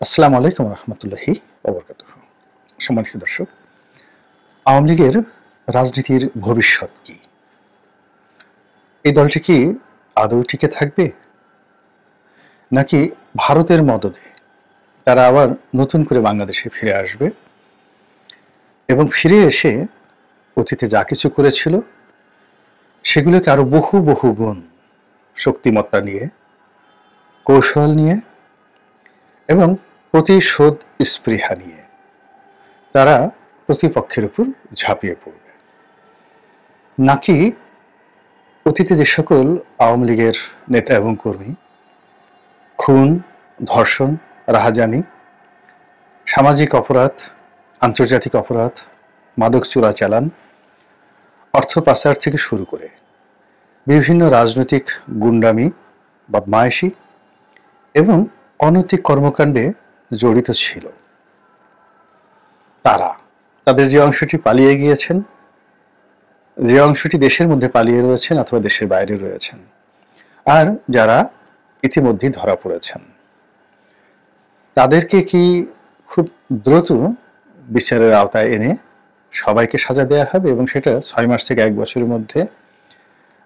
আসসালামু আলাইকুম রহমতুল্লাহি ওবরকাতুহ। সম্মানিত দর্শক, আওয়ামী লীগের রাজনীতির ভবিষ্যৎ কি? এই দলটি কি আদৌ টিকে থাকবে, নাকি ভারতের মদদে তারা আবার নতুন করে বাংলাদেশে ফিরে আসবে এবং ফিরে এসে অতীতে যা কিছু করেছিল সেগুলোকে আরো বহু বহু গুণ শক্তিমত্তা নিয়ে, কৌশল নিয়ে এবং প্রতিশোধ স্পৃহা নিয়ে তারা প্রতিপক্ষের উপর ঝাঁপিয়ে পড়বে, নাকি অতীতে যে সকল আওয়ামী লীগের নেতা এবং কর্মী খুন, ধর্ষণ, রাহাজানি, সামাজিক অপরাধ, আন্তর্জাতিক অপরাধ, মাদক চোরাচালান, অর্থ পাচার থেকে শুরু করে বিভিন্ন রাজনৈতিক গুন্ডামি, বদমায়েশি এবং অনৈতিক কর্মকাণ্ডে জড়িত ছিল, তাদের যে অংশটি পালিয়ে গিয়েছেন, যে অংশটি দেশের মধ্যে পালিয়ে রয়েছেন অথবা দেশের বাইরে রয়েছেন, আর যারা ইতিমধ্যেই ধরা পড়েছেন, তাদেরকে কি খুব দ্রুত বিচারের আওতায় এনে সবাইকে সাজা দেওয়া হবে এবং সেটা 6 মাস থেকে 1 বছরের মধ্যে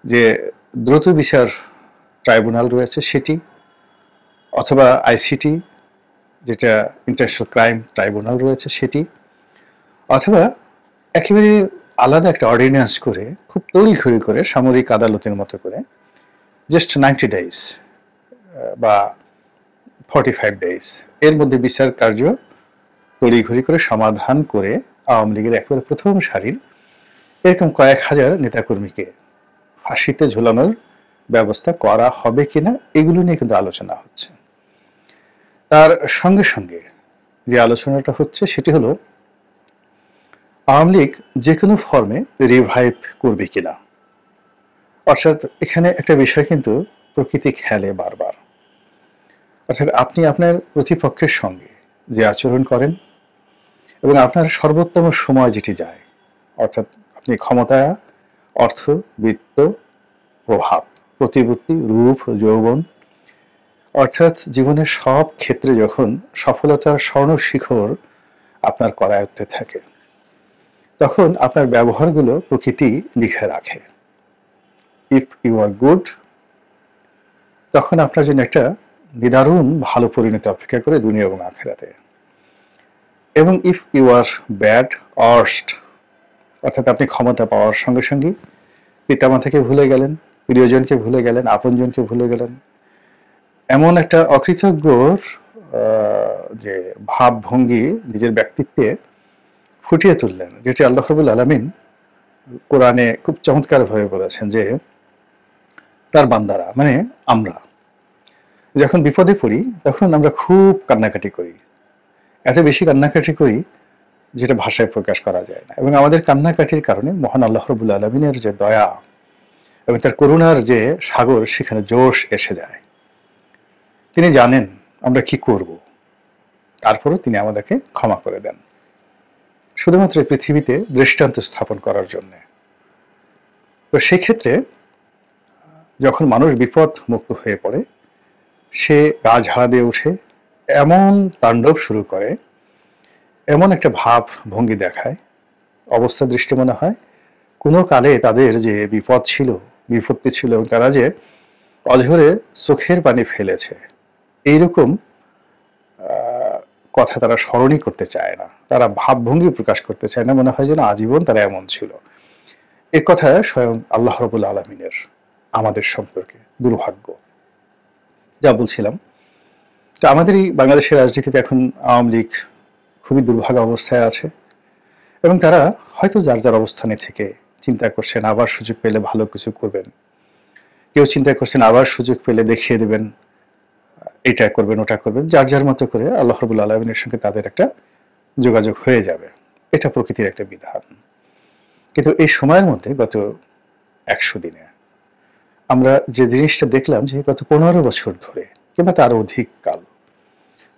যে দ্রুত বিচার ট্রাইব্যুনাল রয়েছে সেটি, অথবা আইসিটি যেটা ইন্টারন্যাশনাল ক্রাইম ট্রাইব্যুনাল রয়েছে সেটি, অথবা একেবারে আলাদা একটা অর্ডিন্যান্স করে খুব তড়িঘড়ি করে সামরিক আদালতের মতো করে জাস্ট 90 ডেজ বা 45 ডেজ এর মধ্যে বিচার কার্য তড়িঘড়ি করে সমাধান করে আওয়ামী লীগের একেবারে প্রথম সারির এরকম কয়েক হাজার নেতাকর্মীকে ফাঁসিতে ঝুলানোর ব্যবস্থা করা হবে কিনা, এগুলো নিয়ে কিন্তু আলোচনা হচ্ছে। তার সঙ্গে সঙ্গে যে আলোচনাটা হচ্ছে সেটি হলো আওয়ামী লীগ যে কোনো ফর্মে রিভাইভ করবে কিনা। অর্থাৎ এখানে একটা বিষয় কিন্তু প্রকৃতি খেলে বারবার, অর্থাৎ আপনি আপনার প্রতিপক্ষের সঙ্গে যে আচরণ করেন এবং আপনার সর্বোত্তম সময় যেটি যায়, অর্থাৎ আপনি ক্ষমতা, অর্থ, বিত্ত, প্রভাব, প্রতিপত্তি, রূপ, যৌবন, অর্থাৎ জীবনের সব ক্ষেত্রে যখন সফলতার স্বর্ণ শিখর আপনার করায়ত্তে থাকে, তখন আপনার ব্যবহারগুলো প্রকৃতি লিখে রাখে। ইফ ইউ আর গুড, তখন আপনার জন্য একটা নিদারুণ ভালো পরিণতি অপেক্ষা করে দুনিয়া এবং আখিরাতে। এবং if you are bad, worst, অর্থাৎ আপনি ক্ষমতা পাওয়ার সঙ্গে সঙ্গে পিতামাতাকে ভুলে গেলেন, প্রিয়জনকে ভুলে গেলেন, আপনজনকে ভুলে গেলেন, এমন একটা অকৃতজ্ঞর যে ভাবভঙ্গি নিজের ব্যক্তিত্বে ফুটিয়ে তুললেন, যেটি আল্লাহ রাব্বুল আলামিন কোরআনে খুব চমৎকারভাবে বলেছেন যে তার বান্দারা মানে আমরা যখন বিপদে পড়ি তখন আমরা খুব কান্নাকাটি করি, এত বেশি কান্নাকাটি করি যেটা ভাষায় প্রকাশ করা যায় না। এবং আমাদের কান্নাকাটির কারণে মহান আল্লাহ রাব্বুল আলামিনের যে দয়া এবং তার করুণার যে সাগর, সেখানে জোশ এসে যায়। তিনি জানেন আমরা কি করব, তারপরও তিনি আমাদেরকে ক্ষমা করে দেন, শুধুমাত্র এই পৃথিবীতে দৃষ্টান্ত স্থাপন করার জন্য। তো সেক্ষেত্রে যখন মানুষ বিপদ মুক্ত হয়ে পড়ে, সে গা ঝাড়া দিয়ে উঠে এমন তাণ্ডব শুরু করে, এমন একটা ভাব ভঙ্গি দেখায়, অবস্থা দৃষ্টি মনে হয় কোনো কালে তাদের যে বিপদ ছিল, বিপত্তি ছিল এবং তারা যে অঝরে চোখের পানি ফেলেছে, এইরকম কথা তারা স্মরণই করতে চায় না, তারা ভাবভঙ্গি প্রকাশ করতে চায় না, মনে হয় যেন আজীবন তারা এমন ছিল। এ কথা স্বয়ং আল্লাহ রাব্বুল আলামিনের আমাদের সম্পর্কে দুর্ভাগ্য। যা বলছিলাম, তো আমাদের এই বাংলাদেশের রাজনীতিতে এখন আওয়ামী লীগ খুবই দুর্ভাগ্য অবস্থায় আছে এবং তারা হয়তো যার যার অবস্থানে থেকে চিন্তা করছেন আবার সুযোগ পেলে ভালো কিছু করবেন, কেউ চিন্তা করছেন আবার সুযোগ পেলে দেখিয়ে দেবেন এটা করবেন ওটা করবেন, যার যার মতো করে আল্লাহ রাব্বুল আলামিনের সঙ্গে তাদের একটা যোগাযোগ হয়ে যাবে, এটা প্রকৃতির একটা বিধান। কিন্তু এই সময়ের মধ্যে গত 100 দিনে আমরা যে জিনিসটা দেখলাম যে গত 15 বছর ধরে কিংবা তার অধিক কাল,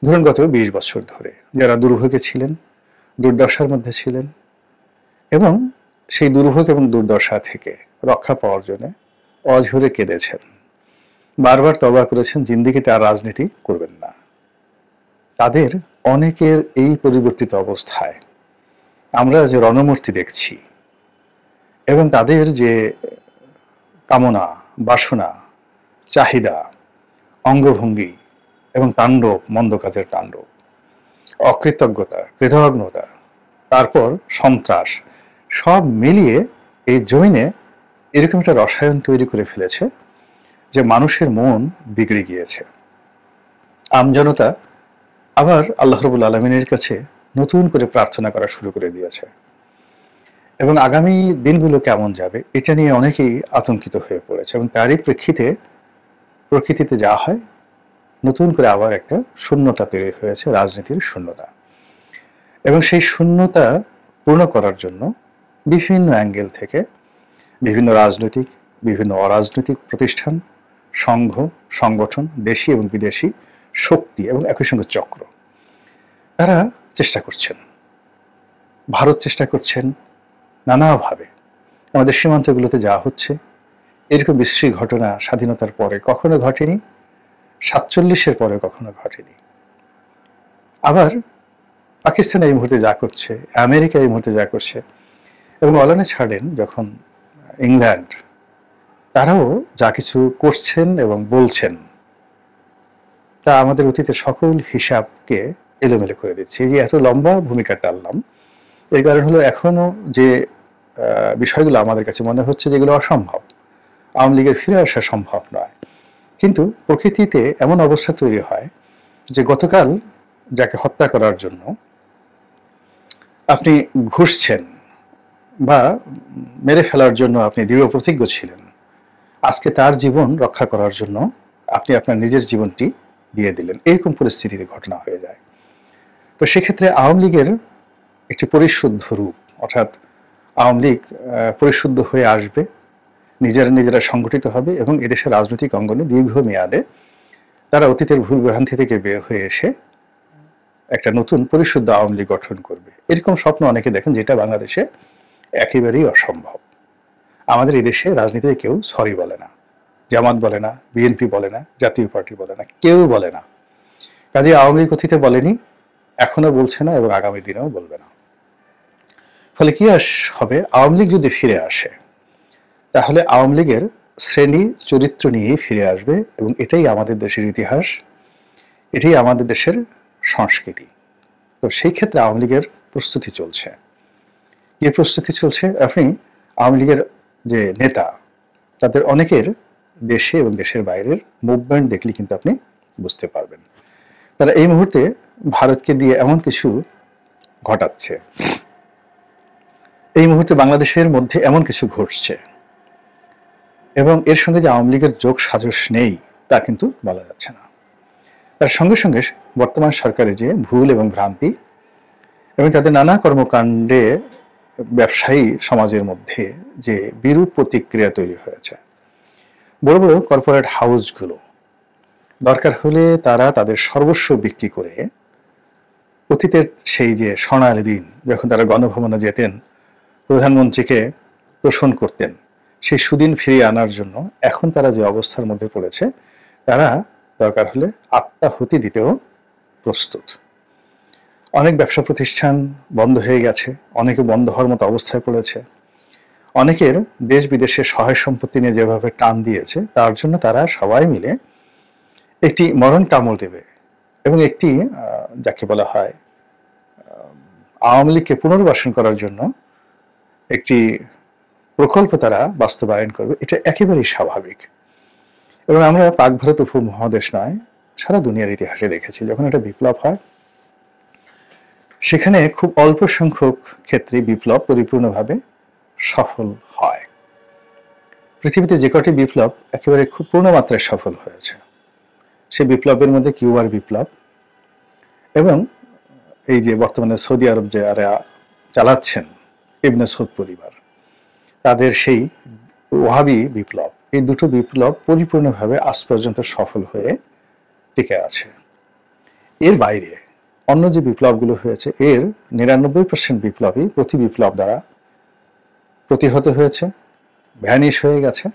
ধরুন গত 20 বছর ধরে যারা দুর্ভোগে ছিলেন, দুর্দশার মধ্যে ছিলেন এবং সেই দুর্ভোগ এবং দুর্দশা থেকে রক্ষা পাওয়ার জন্য অঝরে কেঁদেছেন, বারবার তওবা করেছেন জিন্দেগিতে আর রাজনীতি করবেন না, তাদের অনেকের এই পরিবর্তিত অবস্থায় আমরা যে রণমূর্তি দেখছি এবং তাদের যে কামনা, বাসনা, চাহিদা, অঙ্গভঙ্গি এবং তাণ্ডব, মন্দ কাজের তাণ্ডব, অকৃতজ্ঞতা, কৃতঘ্নতা, তারপর সন্ত্রাস, সব মিলিয়ে এই জমিনে এরকম একটা রসায়ন তৈরি করে ফেলেছে যে মানুষের মন বিগড়ে গিয়েছে। আমজনতা আবার আল্লাহ রাব্বুল আলামিনের কাছে নতুন করে প্রার্থনা করা শুরু করে দিয়েছে এবং আগামী দিনগুলো কেমন যাবে এটা নিয়ে অনেকেই আতঙ্কিত হয়ে পড়েছে এবং তারই প্রেক্ষিতে প্রকৃতিতে যা হয়, নতুন করে আবার একটা শূন্যতা তৈরি হয়েছে, রাজনীতির শূন্যতা। এবং সেই শূন্যতা পূর্ণ করার জন্য বিভিন্ন অ্যাঙ্গেল থেকে বিভিন্ন রাজনৈতিক, বিভিন্ন অরাজনৈতিক প্রতিষ্ঠান, সংঘ, সংগঠন, দেশি এবং বিদেশি শক্তি এবং একই সঙ্গে চক্র, তারা চেষ্টা করছেন। ভারত চেষ্টা করছেন নানাভাবে। আমাদের সীমান্তগুলোতে যা হচ্ছে, এরকম বিশ্রী ঘটনা স্বাধীনতার পরে কখনো ঘটেনি, 47-এর পরে কখনো ঘটেনি। আবার পাকিস্তান এই মুহূর্তে যা করছে, আমেরিকা এই মুহূর্তে যা করছে, এবং অলানে ছাড়েন যখন ইংল্যান্ড, তারাও যা কিছু করছেন এবং বলছেন তা আমাদের অতীতের সকল হিসাবকে এলোমেলো করে দিচ্ছে। এই যে এত লম্বা ভূমিকা টানলাম, এর কারণ হলো এখনো যে বিষয়গুলো আমাদের কাছে মনে হচ্ছে যেগুলো অসম্ভব, আওয়ামী লীগের ফিরে আসা সম্ভব নয়, কিন্তু প্রকৃতিতে এমন অবস্থা তৈরি হয় যে গতকাল যাকে হত্যা করার জন্য আপনি ঘুষছেন বা মেরে ফেলার জন্য আপনি দৃঢ় প্রতিজ্ঞ ছিলেন, আজকে তার জীবন রক্ষা করার জন্য আপনি আপনার নিজের জীবনটি দিয়ে দিলেন। এরকম পরিস্থিতির ঘটনা হয়ে যায়। তো সেক্ষেত্রে আওয়ামী লীগের একটি পরিশুদ্ধ রূপ, অর্থাৎ আওয়ামী লীগ পরিশুদ্ধ হয়ে আসবে, নিজেরা সংগঠিত হবে এবং এদেশের রাজনৈতিক অঙ্গনে দীর্ঘমেয়াদে তারা অতীতের ভুল ভ্রান্তি থেকে বের হয়ে এসে একটা নতুন পরিশুদ্ধ আওয়ামী লীগ গঠন করবে। এরকম স্বপ্ন অনেকে দেখেন, যেটা বাংলাদেশে একেবারেই অসম্ভব। আমাদের এই দেশে রাজনীতিতে কেউ সরি বলে না, জামাত বলে না, বিএনপি বলে না, জাতীয় পার্টি বলে না, কেউ বলে না। কাজে আওয়ামী লীগ অতীতে বলেনি, এখনো বলছে না এবং আগামী দিনেও বলবে না। ফলে কি হবে, আওয়ামী লীগ যদি ফিরে আসে তাহলে আওয়ামী লীগের শ্রেণী চরিত্র নিয়েই ফিরে আসবে এবং এটাই আমাদের দেশের ইতিহাস, এটাই আমাদের দেশের সংস্কৃতি। তো সেই ক্ষেত্রে আওয়ামী লীগের প্রস্তুতি চলছে। কি প্রস্তুতি চলছে? আপনি আওয়ামী লীগের যে নেতা, তাদের অনেকের দেশে এবং দেশের বাইরের মুভমেন্ট দেখলে কিন্তু আপনি বুঝতে পারবেন। তারা এই মুহূর্তে ভারতকে দিয়ে এমন কিছু ঘটাচ্ছে, এই মুহূর্তে বাংলাদেশের মধ্যে এমন কিছু ঘটছে, এবং এর সঙ্গে যে আওয়ামী লীগের যোগ সাজস নেই তা কিন্তু বলা যাচ্ছে না। তার সঙ্গে সঙ্গে বর্তমান সরকারের যে ভুল এবং ভ্রান্তি এবং তাদের নানা কর্মকাণ্ডে ব্যবসায়ী সমাজের মধ্যে যে বিরূপ প্রতিক্রিয়া তৈরি হয়েছে, বড় বড় কর্পোরেট হাউসগুলো দরকার হলে তারা তাদের সর্বস্ব বিক্রি করে অতীতের সেই যে সোনালী দিন যখন তারা গণভবনে যেতেন, প্রধানমন্ত্রীকে তোষণ করতেন, সেই সুদিন ফিরিয়ে আনার জন্য এখন তারা যে অবস্থার মধ্যে পড়েছে, তারা দরকার হলে আত্মাহুতি দিতেও প্রস্তুত। অনেক ব্যবসা প্রতিষ্ঠান বন্ধ হয়ে গেছে, অনেকে বন্ধ হওয়ার মতো অবস্থায় পড়েছে, অনেকের দেশ বিদেশের সহায় সম্পত্তি নিয়ে যেভাবে টান দিয়েছে, তার জন্য তারা সবাই মিলে একটি মরণ কামড় দেবে এবং একটি যাকে বলা হয় আওয়ামী লীগকে পুনর্বাসন করার জন্য একটি প্রকল্প তারা বাস্তবায়ন করবে। এটা একেবারেই স্বাভাবিক এবং আমরা পাক ভারত উপমহাদেশ নয়, সারা দুনিয়ার ইতিহাসে দেখেছি যখন একটা বিপ্লব হয় সেখানে খুব অল্প সংখ্যক ক্ষেত্রে বিপ্লব পরিপূর্ণভাবে সফল হয়। পৃথিবীতে যে কটি বিপ্লব একেবারে খুব পূর্ণমাত্রায় সফল হয়েছে, সেই বিপ্লবের মধ্যে কিউবার বিপ্লব এবং এই যে বর্তমানে সৌদি আরব যারা চালাচ্ছেন ইবনে সৌদ পরিবার, তাদের সেই ওয়াহাবি বিপ্লব, এই দুটো বিপ্লব পরিপূর্ণভাবে আজ পর্যন্ত সফল হয়ে টিকে আছে। এর বাইরে অন্য যে বিপ্লবগুলো হয়েছে, এর 99% বিপ্লবই প্রতি বিপ্লব দ্বারা প্রতিহত হয়েছে, ভ্যানিশ হয়ে গেছে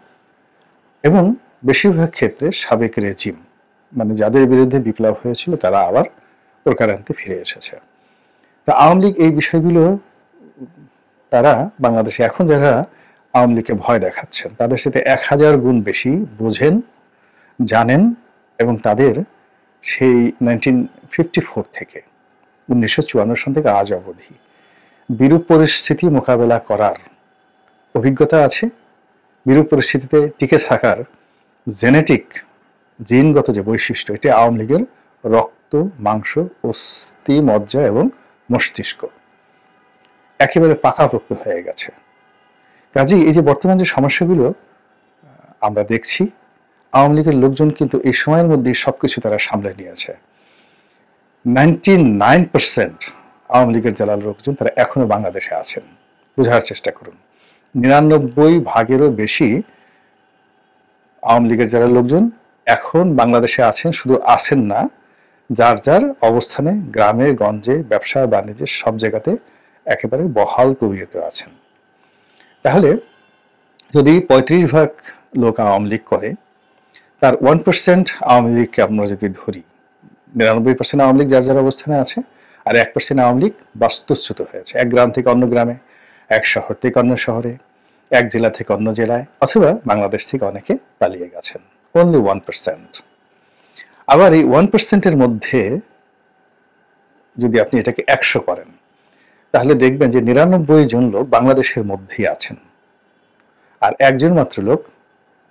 এবং বেশিরভাগ ক্ষেত্রে সাবেক রেজিম, মানে যাদের বিরুদ্ধে বিপ্লব হয়েছিল, তারা আবার প্রকারান্তে ফিরে এসেছে। তা আওয়ামী লীগ এই বিষয়গুলো তারা বাংলাদেশে এখন যারা আওয়ামী লীগকে ভয় দেখাচ্ছেন তাদের সাথে 1000 গুণ বেশি বোঝেন, জানেন এবং তাদের সেই 1954 থেকে 1954 সন থেকে আজ অবধি বিরূপ পরিস্থিতি মোকাবেলা করার অভিজ্ঞতা আছে, বিরূপ পরিস্থিতিতে টিকে থাকার জেনেটিক জিনগত যে বৈশিষ্ট্য, এটি আওয়ামী লীগের রক্ত, মাংস, অস্থি, মজ্জা এবং মস্তিষ্ক একেবারে পাকাপোক্ত হয়ে গেছে। কাজেই এই যে বর্তমান যে সমস্যাগুলো আমরা দেখছি, আওয়ামী লীগের লোকজন কিন্তু এই সময়ের মধ্যে সবকিছু তারা সামলে নিয়েছে। 99% আওয়ামী লীগের যারা লোকজন তারা এখনো বাংলাদেশে আছেন। বোঝার চেষ্টা করুন, 99% বেশি আওয়ামী লীগের যারা লোকজন এখন বাংলাদেশে আছেন, শুধু আছেন না, যার যার অবস্থানে গ্রামে গঞ্জে ব্যবসা বাণিজ্যে সব জায়গাতে একেবারে বহাল তবিয়তে আছেন। তাহলে যদি 35% লোক আওয়ামী লীগ করে, তার 1% আওয়ামী লীগকে আমরা যদি ধরি, 99% আওয়ামী লীগ যার যার অবস্থানে আছে, আর 1% আওয়ামী লীগ বাস্তুচ্যুত হয়েছে, এক গ্রাম থেকে অন্য গ্রামে, এক শহর থেকে অন্য শহরে, এক জেলা থেকে অন্য জেলায়, অথবা বাংলাদেশ থেকে অনেকে পালিয়ে গেছেন। অনলি 1%। আবার এই 1%-এর মধ্যে যদি আপনি এটাকে 100 করেন, তাহলে দেখবেন যে 99 জন লোক বাংলাদেশের মধ্যেই আছেন, আর একজন মাত্র লোক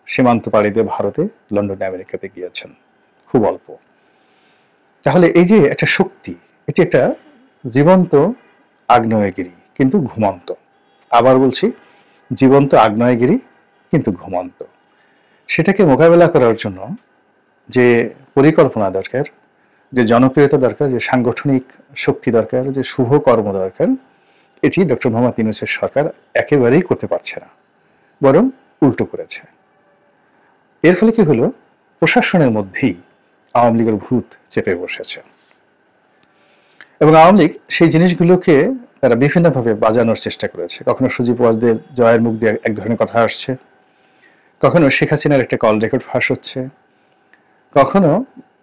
সীমান্ত পাড়ি দিয়ে ভারতে, লন্ডনে, আমেরিকাতে গিয়েছেন, খুব অল্প। তাহলে এই যে একটা শক্তি, এটি একটা জীবন্ত আগ্নেয়গিরি কিন্তু ঘুমন্ত। আবার বলছি, জীবন্ত আগ্নেয়গিরি কিন্তু ঘুমন্ত। সেটাকে মোকাবেলা করার জন্য যে পরিকল্পনা দরকার, যে জনপ্রিয়তা দরকার, যে সাংগঠনিক শক্তি দরকার, যে শুভ কর্ম দরকার, এটি ডক্টর মোহাম্মদ ইউনূসের সরকার একেবারেই করতে পারছে না, বরং উল্টো করেছে। এর ফলে কি হলো, প্রশাসনের মধ্যেই আওয়ামী লীগের ভূত চেপে বসেছে এবং আওয়ামী লীগ সেই জিনিসগুলোকে তারা বিভিন্নভাবে বাজানোর চেষ্টা করেছে। কখনো সুজিব ওয়াজদের জয়ের মুখ দিয়ে এক ধরনের কথা আসছে, কখনো শেখ হাসিনার একটা কল রেকর্ড ফাঁস হচ্ছে, কখনো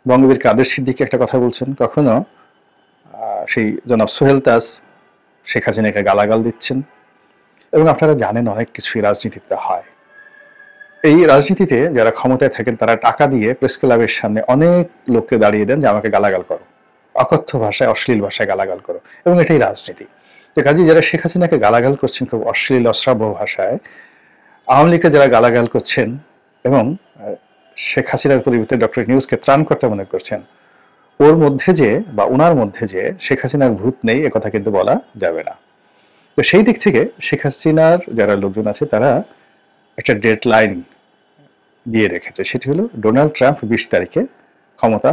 বঙ্গবীর কাদের সিদ্দিকী একটা কথা বলছেন, কখনো সেই জনাব সোহেল তাজ শেখ হাসিনাকে গালাগাল দিচ্ছেন। এবং আপনারা জানেন অনেক কিছুই রাজনীতিতে হয়। এই রাজনীতিতে যারা ক্ষমতায় থাকেন তারা টাকা দিয়ে প্রেস ক্লাবের সামনে অনেক লোককে দাঁড়িয়ে দেন যে আমাকে গালাগাল করো, অকথ্য ভাষায়, অশ্লীল ভাষায় গালাগাল করো, এবং এটাই রাজনীতি। তো কাজে যারা শেখ হাসিনাকে গালাগাল করছেন খুব অশ্লীল অশ্রাব্য ভাষায়, আওয়ামী লীগকে যারা গালাগাল করছেন এবং শেখ হাসিনার পরিবর্তে ডক্টর ইউনূসকে ত্রাণকর্তা মনে করছেন, ওর মধ্যে যে বা ওনার মধ্যে যে শেখ হাসিনার ভূত নেই, একথা কিন্তু বলা যাবে না। তো সেই দিক থেকে শেখ হাসিনার যারা লোকজন আছে তারা একটা ডেডলাইন দিয়ে রেখেছে, সেটি হলো ডোনাল্ড ট্রাম্প 20 তারিখে ক্ষমতা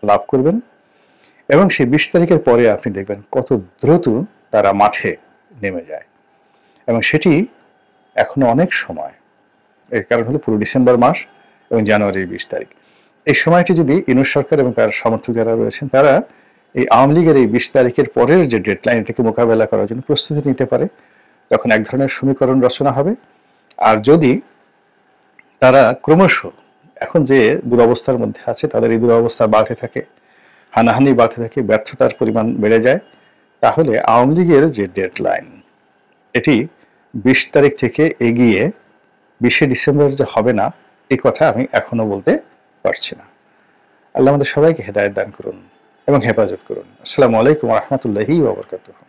লাভ করবেন, এবং সেই 20 তারিখের পরে আপনি দেখবেন কত দ্রুত তারা মাঠে নেমে যায়, এবং সেটি এখনো অনেক সময়। এর কারণ হলো পুরো ডিসেম্বর মাস এবং জানুয়ারির 20 তারিখ। এই সময়টি যদি ইউনূস সরকার এবং তার সমর্থক যারা রয়েছেন তারা এই আওয়ামী লীগের এই 20 তারিখের পরের যে ডেডলাইন, এটাকে মোকাবেলা করার জন্য প্রস্তুতি নিতে পারে, তখন এক ধরনের সমীকরণ রচনা হবে। আর যদি তারা ক্রমশ এখন যে দুরবস্থার মধ্যে আছে তাদের এই দুরবস্থা বাড়তে থাকে, হানাহানি বাড়তে থাকে, ব্যর্থতার পরিমাণ বেড়ে যায়, তাহলে আওয়ামী লীগের যে ডেডলাইন, এটি 20 তারিখ থেকে এগিয়ে 20শে ডিসেম্বর যে হবে না, এই কথা আমি এখনো বলতে পারছি না। আল্লাহ আমাদের সবাইকে হেদায়েত দান করুন এবং হেফাজত করুন। আসসালামু আলাইকুম ওয়া রাহমাতুল্লাহি ওয়া বারাকাতুহু।